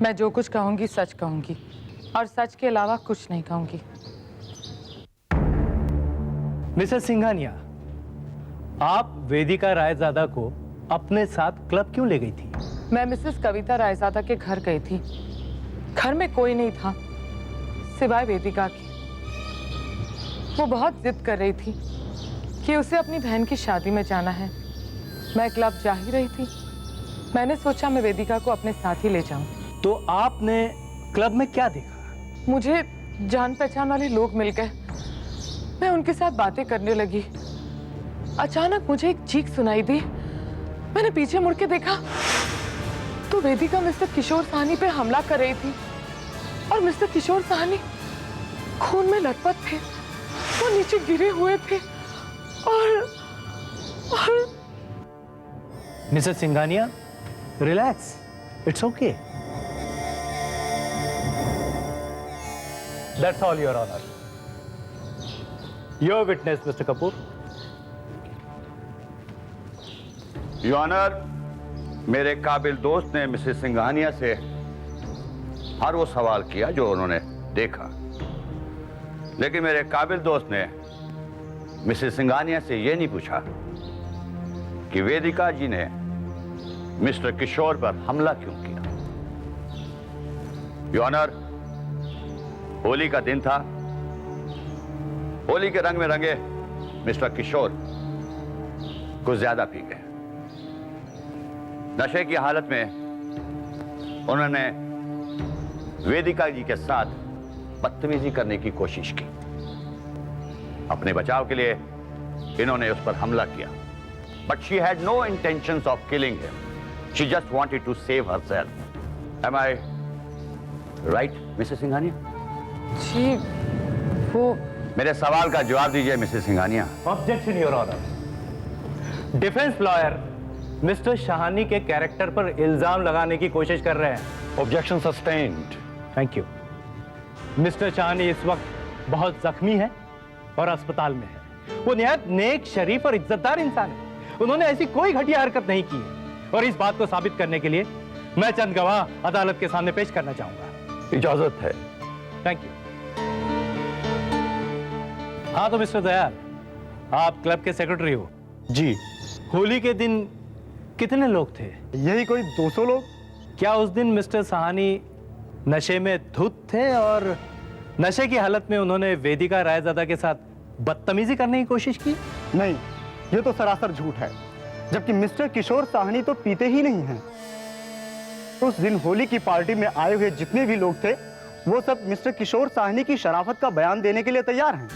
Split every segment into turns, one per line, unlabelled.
मैं जो कुछ कहूंगी सच कहूंगी और सच के अलावा कुछ नहीं कहूंगी।
मिसेस सिंघानिया, आप वेदिका रायजादा को अपने साथ क्लब क्यों ले गई थी?
मैं मिसेस कविता रायजादा के घर गई थी। घर में कोई नहीं था सिवाय वेदिका की। वो बहुत जिद कर रही थी कि उसे अपनी बहन की शादी में जाना है। मैं क्लब जा ही रही थी। मैंने सोचा मैं वेदिका को अपने साथ ही ले जाऊं।
तो आपने क्लब में क्या देखा? मुझे
जान पहचान वाले लोग मिल गए। मैं उनके साथ बातें करने लगी। अचानक मुझे एक चीख सुनाई दी। मैंने पीछे मुड़ के देखा तो वेदिका मिस्टर किशोर साहनी पे हमला कर रही थी और मिस्टर किशोर साहनी खून में लथपथ थे। वो नीचे गिरे हुए थे और
Mrs Singhania, relax, it's okay. That's all your honour. Your witness Mr Kapoor.
Your honour, मेरे काबिल दोस्त ने मिसेस सिंघानिया से हर वो सवाल किया जो उन्होंने देखा, लेकिन मेरे काबिल दोस्त ने मिसेस सिंघानिया से यह नहीं पूछा कि वेदिका जी ने मिस्टर किशोर पर हमला क्यों किया। योर ऑनर, होली का दिन था। होली के रंग में रंगे मिस्टर किशोर कुछ ज्यादा पी गए। नशे की हालत में उन्होंने वेदिका जी के साथ बदतमीजी करने की कोशिश की। अपने बचाव के लिए इन्होंने उस पर हमला किया, but she had no intentions of killing him. She just wanted to save herself. Am I right Mrs Singhania?
जी, वो
मेरे सवाल का जवाब दीजिए Mrs Singhania.
Objection your honour. Defence lawyer Mister Shahani के कैरेक्टर पर इल्जाम लगाने की कोशिश कर रहे हैं।
Objection sustained.
Thank you. Mister Shahani इस वक्त बहुत जख्मी है और अस्पताल में है। वो निहायत नेक, शरीफ और इज्जतदार इंसान है। उन्होंने ऐसी कोई घटिया हरकत नहीं की है और इस बात को साबित करने के लिए मैं चंद गवाह अदालत के सामने पेश करना चाहूंगा।
इजाजत है।
Thank you. हाँ तो मिस्टर दयाल, आप क्लब के सेक्रेटरी हो।
जी।
होली के दिन कितने लोग थे?
यही कोई 200 लोग।
क्या उस दिन मिस्टर साहनी नशे में धुत थे और नशे की हालत में उन्होंने वेदिका रायजादा के साथ बदतमीजी करने की कोशिश की?
नहीं, ये तो सरासर झूठ है। जबकि मिस्टर किशोर साहनी तो पीते ही नहीं हैं। उस दिन होली की पार्टी में आए हुए जितने भी लोग थे वो सब मिस्टर किशोर साहनी की शराफत का बयान देने के लिए तैयार हैं।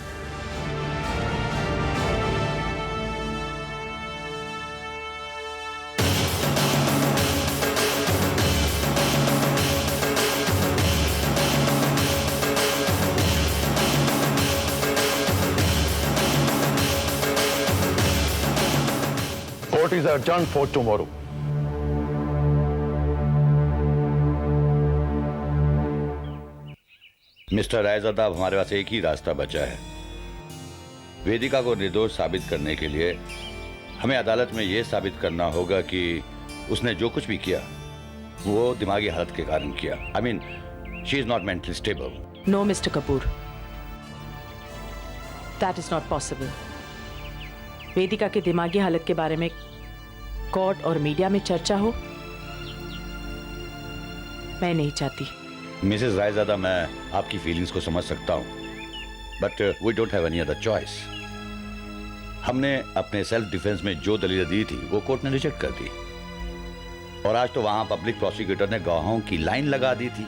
Court is adjourned for tomorrow. Mister Raizada, अब हमारे पास एक ही रास्ता बचा है। वेदिका को निर्दोष साबित करने के लिए हमें अदालत में यह साबित करना होगा कि उसने जो कुछ भी किया वो दिमागी हालत के कारण किया। I mean, she is not mentally stable.
No Mister Kapoor, that is not possible. Vedika की दिमागी हालत के बारे में कोर्ट और मीडिया में चर्चा हो, मैं नहीं चाहती।
मिसेस रायजादा, मैं आपकी फीलिंग्स को समझ सकता हूं, but we don't have any other choice. हमने अपने सेल्फ डिफेंस में जो दलीलें दी थी वो कोर्ट ने रिजेक्ट कर दी, और आज तो वहां पब्लिक प्रोसिक्यूटर ने गवाहों की लाइन लगा दी थी,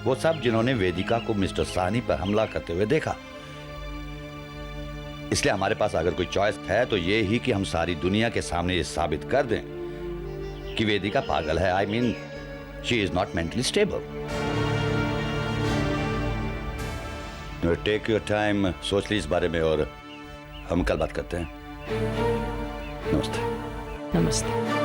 वो सब जिन्होंने वेदिका को मिस्टर साहनी पर हमला करते हुए देखा। इसलिए हमारे पास अगर कोई चॉइस है तो ये ही कि हम सारी दुनिया के सामने ये साबित कर दें कि वेदिका पागल है। I mean, she is not mentally stable. Take your time, सोच ली इस बारे में और हम कल बात करते हैं। नमस्ते।
नमस्ते।